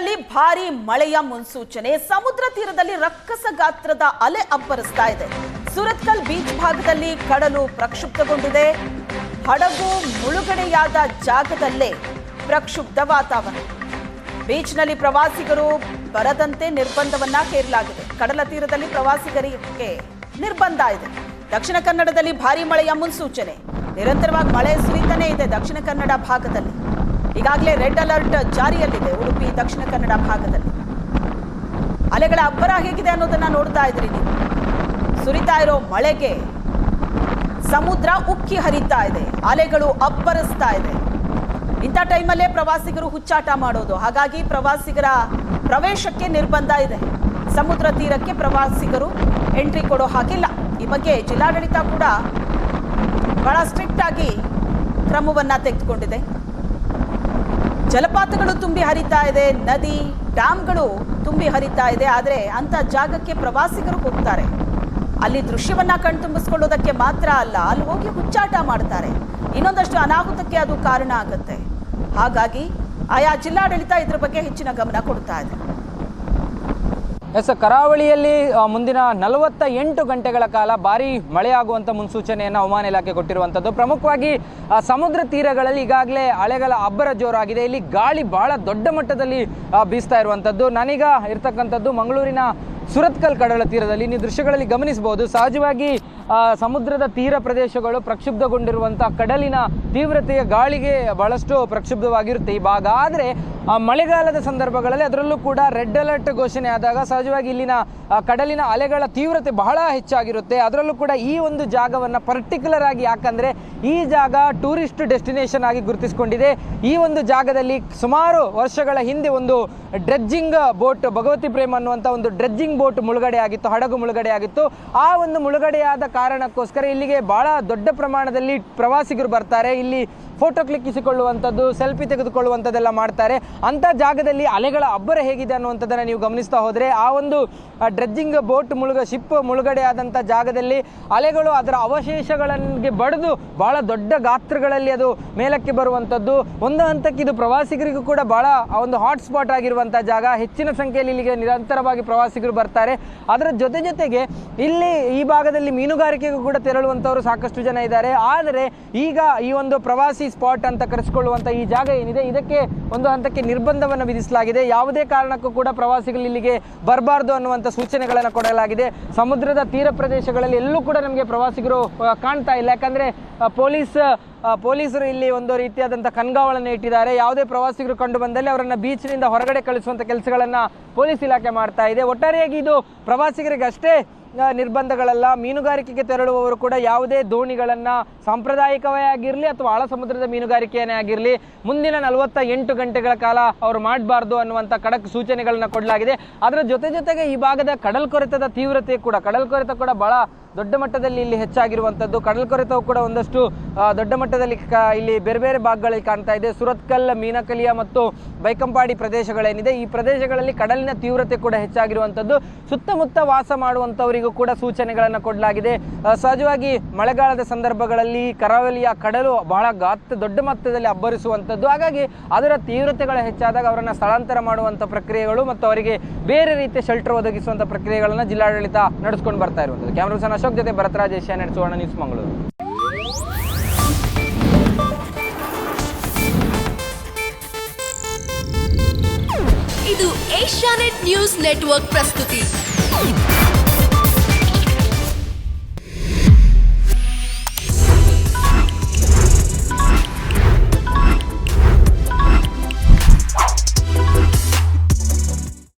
ತೀರದಲ್ಲಿ ಭಾರೀ ಮಳೆಯ ಮುನ್ಸೂಚನೆ. ಸಮುದ್ರ ತೀರದಲ್ಲಿ ರಕ್ಕಸ ಗಾತ್ರದ ಅಲೆ ಅಬ್ಬರಿಸ್ತಾ ಇದೆ. ಸುರತ್ಕಲ್ ಬೀಚ್ ಭಾಗದಲ್ಲಿ ಕಡಲು ಪ್ರಕ್ಷುಬ್ಧಗೊಂಡಿದೆ. ಹಡಗು ಮುಳುಗಡೆಯಾದ ಜಾಗದಲ್ಲೇ ಪ್ರಕ್ಷುಬ್ಧ ವಾತಾವರಣ. ಬೀಚ್ನಲ್ಲಿ ಪ್ರವಾಸಿಗರು ಬರದಂತೆ ನಿರ್ಬಂಧವನ್ನ ಹೇರಲಾಗಿದೆ. ಕಡಲ ತೀರದಲ್ಲಿ ಪ್ರವಾಸಿಗರಿಗೆ ನಿರ್ಬಂಧ ಇದೆ. ದಕ್ಷಿಣ ಕನ್ನಡದಲ್ಲಿ ಭಾರೀ ಮಳೆಯ ಮುನ್ಸೂಚನೆ. ನಿರಂತರವಾಗಿ ಮಳೆ ಸುರಿತಾನೇ ಇದೆ ದಕ್ಷಿಣ ಕನ್ನಡ ಭಾಗದಲ್ಲಿ. ಈಗಾಗಲೇ ರೆಡ್ ಅಲರ್ಟ್ ಜಾರಿಯಲ್ಲಿದೆ ಉಡುಪಿ ದಕ್ಷಿಣ ಕನ್ನಡ ಭಾಗದಲ್ಲಿ. ಅಲೆಗಳ ಅಬ್ಬರ ಹೇಗಿದೆ ಅನ್ನೋದನ್ನ ನೋಡ್ತಾ ಇದ್ರಿ ನೀವು. ಸುರಿತಾ ಇರೋ ಮಳೆಗೆ ಸಮುದ್ರ ಉಕ್ಕಿ ಹರಿತಾ ಇದೆ, ಅಲೆಗಳು ಅಬ್ಬರಿಸ್ತಾ ಇದೆ. ಇಂಥ ಟೈಮಲ್ಲೇ ಪ್ರವಾಸಿಗರು ಹುಚ್ಚಾಟ ಮಾಡೋದು. ಹಾಗಾಗಿ ಪ್ರವಾಸಿಗರ ಪ್ರವೇಶಕ್ಕೆ ನಿರ್ಬಂಧ ಇದೆ. ಸಮುದ್ರ ತೀರಕ್ಕೆ ಪ್ರವಾಸಿಗರು ಎಂಟ್ರಿ ಕೊಡೋ ಹಾಗಿಲ್ಲ. ಈ ಬಗ್ಗೆ ಜಿಲ್ಲಾಡಳಿತ ಕೂಡ ಬಹಳ ಸ್ಟ್ರಿಕ್ಟ್ ಆಗಿ ಕ್ರಮವನ್ನ ತೆಗೆದುಕೊಂಡಿದೆ. ಜಲಪಾತಗಳು ತುಂಬಿ ಹರಿತಾ ಇದೆ, ನದಿ ಡ್ಯಾಮ್ಗಳು ತುಂಬಿ ಹರಿತಾ ಇದೆ. ಆದರೆ ಅಂತ ಜಾಗಕ್ಕೆ ಪ್ರವಾಸಿಗರು ಹೋಗ್ತಾರೆ. ಅಲ್ಲಿ ದೃಶ್ಯವನ್ನ ಕಣ್ತುಂಬಿಸ್ಕೊಳ್ಳೋದಕ್ಕೆ ಮಾತ್ರ ಅಲ್ಲ, ಅಲ್ಲಿ ಹೋಗಿ ಹುಚ್ಚಾಟ ಮಾಡ್ತಾರೆ. ಇನ್ನೊಂದಷ್ಟು ಅನಾಹುತಕ್ಕೆ ಅದು ಕಾರಣ ಆಗುತ್ತೆ. ಹಾಗಾಗಿ ಆಯಾ ಜಿಲ್ಲಾಡಳಿತ ಇದ್ರ ಬಗ್ಗೆ ಹೆಚ್ಚಿನ ಗಮನ ಕೊಡ್ತಾ ಇದೆ. ಕರಾವಳಿಯಲ್ಲಿ ಮುಂದಿನ 48 ಗಂಟೆಗಳ ಕಾಲ ಭಾರೀ ಮಳೆಯಾಗುವಂಥ ಮುನ್ಸೂಚನೆಯನ್ನು ಹವಾಮಾನ ಇಲಾಖೆ ಕೊಟ್ಟಿರುವಂಥದ್ದು. ಪ್ರಮುಖವಾಗಿ ಸಮುದ್ರ ತೀರಗಳಲ್ಲಿ ಈಗಾಗಲೇ ಅಲೆಗಳ ಅಬ್ಬರ ಜೋರಾಗಿದೆ. ಇಲ್ಲಿ ಗಾಳಿ ಬಹಳ ದೊಡ್ಡ ಮಟ್ಟದಲ್ಲಿ ಬೀಸ್ತಾ ಇರುವಂಥದ್ದು. ನಾನೀಗ ಇರ್ತಕ್ಕಂಥದ್ದು ಮಂಗಳೂರಿನ ಸುರತ್ಕಲ್ ಕಡಲ ತೀರದಲ್ಲಿ. ನೀವು ದೃಶ್ಯಗಳಲ್ಲಿ ಗಮನಿಸಬಹುದು. ಸಹಜವಾಗಿ ಸಮುದ್ರದ ತೀರ ಪ್ರದೇಶಗಳು ಪ್ರಕ್ಷುಬ್ಧಗೊಂಡಿರುವಂಥ ಕಡಲಿನ ತೀವ್ರತೆಯ ಗಾಳಿಗೆ ಬಹಳಷ್ಟು ಪ್ರಕ್ಷುಬ್ಧವಾಗಿರುತ್ತೆ ಈ ಭಾಗ. ಆದರೆ ಮಳೆಗಾಲದ ಸಂದರ್ಭಗಳಲ್ಲಿ ಅದರಲ್ಲೂ ಕೂಡ ರೆಡ್ ಅಲರ್ಟ್ ಘೋಷಣೆ ಆದಾಗ ಸಹಜವಾಗಿ ಇಲ್ಲಿನ ಕಡಲಿನ ಅಲೆಗಳ ತೀವ್ರತೆ ಬಹಳ ಹೆಚ್ಚಾಗಿರುತ್ತೆ. ಅದರಲ್ಲೂ ಕೂಡ ಈ ಒಂದು ಜಾಗವನ್ನು ಪರ್ಟಿಕ್ಯುಲರ್ ಆಗಿ ಯಾಕಂದರೆ ಈ ಜಾಗ ಟೂರಿಸ್ಟ್ ಡೆಸ್ಟಿನೇಷನ್ ಆಗಿ ಗುರುತಿಸಿಕೊಂಡಿದೆ. ಈ ಒಂದು ಜಾಗದಲ್ಲಿ ಸುಮಾರು ವರ್ಷಗಳ ಹಿಂದೆ ಒಂದು ಡ್ರೆಡ್ಜಿಂಗ್ ಬೋಟ್, ಭಗವತಿ ಪ್ರೇಮ್ ಅನ್ನುವಂಥ ಒಂದು ಡ್ರೆಡ್ಜಿಂಗ್ ಬೋಟ್ ಮುಳುಗಡೆ ಆಗಿತ್ತು, ಹಡಗು ಮುಳುಗಡೆ ಆಗಿತ್ತು. ಆ ಒಂದು ಮುಳುಗಡೆಯಾದ ಕಾರಣಕ್ಕೋಸ್ಕರ ಇಲ್ಲಿಗೆ ಬಹಳ ದೊಡ್ಡ ಪ್ರಮಾಣದಲ್ಲಿ ಪ್ರವಾಸಿಗರು ಬರ್ತಾರೆ. ಇಲ್ಲಿ ಫೋಟೋ ಕ್ಲಿಕ್ಕಿಸಿಕೊಳ್ಳುವಂಥದ್ದು, ಸೆಲ್ಫಿ ತೆಗೆದುಕೊಳ್ಳುವಂಥದ್ದೆಲ್ಲ ಮಾಡ್ತಾರೆ. ಅಂಥ ಜಾಗದಲ್ಲಿ ಅಲೆಗಳ ಅಬ್ಬರ ಹೇಗಿದೆ ಅನ್ನುವಂಥದ್ದನ್ನು ನೀವು ಗಮನಿಸ್ತಾ ಹೋದರೆ, ಆ ಒಂದು ಡ್ರೆಡ್ಜಿಂಗ್ ಬೋಟ್ ಶಿಪ್ ಮುಳುಗಡೆ ಆದಂಥ ಜಾಗದಲ್ಲಿ ಅಲೆಗಳು ಅದರ ಅವಶೇಷಗಳಿಗೆ ಬಡಿದು ಬಹಳ ದೊಡ್ಡ ಗಾತ್ರಗಳಲ್ಲಿ ಅದು ಮೇಲಕ್ಕೆ ಬರುವಂಥದ್ದು. ಒಂದು ಹಂತಕ್ಕೆ ಇದು ಪ್ರವಾಸಿಗರಿಗೂ ಕೂಡ ಬಹಳ ಒಂದು ಹಾಟ್ ಸ್ಪಾಟ್ ಆಗಿರುವಂಥ ಜಾಗ. ಹೆಚ್ಚಿನ ಸಂಖ್ಯೆಯಲ್ಲಿ ಇಲ್ಲಿಗೆ ನಿರಂತರವಾಗಿ ಪ್ರವಾಸಿಗರು ಬರ್ತಾರೆ. ಅದರ ಜೊತೆಗೆ ಇಲ್ಲಿ ಈ ಭಾಗದಲ್ಲಿ ಮೀನುಗಾರಿಕೆಗೂ ಕೂಡ ತೆರಳುವಂಥವರು ಸಾಕಷ್ಟು ಜನ ಇದ್ದಾರೆ. ಆದರೆ ಈಗ ಈ ಒಂದು ಪ್ರವಾಸಿ ಸ್ಪಾಟ್ ಅಂತ ಕರೆಸಿಕೊಳ್ಳುವಂಥ ಈ ಜಾಗ ಏನಿದೆ, ಇದಕ್ಕೆ ಒಂದು ಹಂತಕ್ಕೆ ನಿರ್ಬಂಧವನ್ನು ವಿಧಿಸಲಾಗಿದೆ. ಯಾವುದೇ ಕಾರಣಕ್ಕೂ ಕೂಡ ಪ್ರವಾಸಿಗಳು ಇಲ್ಲಿಗೆ ಬರಬಾರ್ದು ಅನ್ನುವಂಥ ಸೂಚನೆಗಳನ್ನು ಕೊಡಲಾಗಿದೆ. ಸಮುದ್ರದ ತೀರ ಪ್ರದೇಶಗಳಲ್ಲಿ ಎಲ್ಲೂ ಕೂಡ ನಮಗೆ ಪ್ರವಾಸಿಗರು ಕಾಣ್ತಾ ಇಲ್ಲ. ಯಾಕಂದರೆ ಪೊಲೀಸರು ಇಲ್ಲಿ ಒಂದು ರೀತಿಯಾದಂಥ ಕಣ್ಗಾವಲನ್ನು ಇಟ್ಟಿದ್ದಾರೆ. ಯಾವುದೇ ಪ್ರವಾಸಿಗರು ಕಂಡು ಬಂದಲ್ಲಿ ಅವರನ್ನು ಬೀಚ್ನಿಂದ ಹೊರಗಡೆ ಕಳಿಸುವಂಥ ಕೆಲಸಗಳನ್ನು ಪೊಲೀಸ್ ಇಲಾಖೆ ಮಾಡ್ತಾ ಇದೆ. ಒಟ್ಟಾರೆಯಾಗಿ ಇದು ಪ್ರವಾಸಿಗರಿಗೆ ಅಷ್ಟೇ ನಿರ್ಬಂಧಗಳಲ್ಲ. ಮೀನುಗಾರಿಕೆಗೆ ತೆರಳುವವರು ಕೂಡ ಯಾವುದೇ ದೋಣಿಗಳನ್ನು ಸಾಂಪ್ರದಾಯಿಕವೇ ಆಗಿರಲಿ ಅಥವಾ ಆಳ ಸಮುದ್ರದ ಮೀನುಗಾರಿಕೆಯೇ ಆಗಿರಲಿ ಮುಂದಿನ 48 ಗಂಟೆಗಳ ಕಾಲ ಅವರು ಮಾಡಬಾರ್ದು ಅನ್ನುವಂಥ ಖಡಕ್ ಸೂಚನೆಗಳನ್ನು ಕೊಡಲಾಗಿದೆ. ಅದರ ಜೊತೆಗೆ ಈ ಭಾಗದ ಕಡಲ್ಕೊರೆತದ ತೀವ್ರತೆ ಕೂಡ ಬಹಳ ದೊಡ್ಡ ಮಟ್ಟದಲ್ಲಿ ಇಲ್ಲಿ ಹೆಚ್ಚಾಗಿರುವಂಥದ್ದು. ಕಡಲ್ಕೊರೆತವು ಕೂಡ ಒಂದಷ್ಟು ದೊಡ್ಡ ಮಟ್ಟದಲ್ಲಿ ಇಲ್ಲಿ ಬೇರೆ ಬೇರೆ ಭಾಗಗಳಲ್ಲಿ ಕಾಣ್ತಾ ಇದೆ. ಸುರತ್ಕಲ್, ಮೀನಕಲಿಯ ಮತ್ತು ಬೈಕಂಪಾಡಿ ಪ್ರದೇಶಗಳೇನಿದೆ, ಈ ಪ್ರದೇಶಗಳಲ್ಲಿ ಕಡಲಿನ ತೀವ್ರತೆ ಕೂಡ ಹೆಚ್ಚಾಗಿರುವಂಥದ್ದು. ಸುತ್ತಮುತ್ತ ವಾಸ ಮಾಡುವಂಥವರಿಗೂ ಕೂಡ ಸೂಚನೆಗಳನ್ನು ಕೊಡಲಾಗಿದೆ. ಸಹಜವಾಗಿ ಮಳೆಗಾಲದ ಸಂದರ್ಭಗಳಲ್ಲಿ ಕರಾವಳಿಯ ಕಡಲು ಬಹಳ ದೊಡ್ಡ ಮಟ್ಟದಲ್ಲಿ ಅಬ್ಬರಿಸುವಂಥದ್ದು. ಹಾಗಾಗಿ ಅದರ ತೀವ್ರತೆಗಳು ಹೆಚ್ಚಾದಾಗ ಅವರನ್ನು ಸ್ಥಳಾಂತರ ಮಾಡುವಂಥ ಪ್ರಕ್ರಿಯೆಗಳು ಮತ್ತು ಅವರಿಗೆ ಬೇರೆ ರೀತಿಯ ಶೆಲ್ಟರ್ ಒದಗಿಸುವಂಥ ಪ್ರಕ್ರಿಯೆಗಳನ್ನು ಜಿಲ್ಲಾಡಳಿತ ನಡೆಸ್ಕೊಂಡು ಬರ್ತಾ ಇರುವಂಥದ್ದು. ಕ್ಯಾಮರಾ ಪರ್ಸನ್ ಅಶೋಕ್ ಜೊತೆ ಭರತರಾಜ್, ಏಷ್ಯಾನೆಟ್ ಸುವರ್ಣ ನ್ಯೂಸ್, ಮಂಗಳೂರು. ಇದು ಏಷ್ಯಾನೆಟ್ ನ್ಯೂಸ್ ನೆಟ್ವರ್ಕ್ ಪ್ರಸ್ತುತಿ.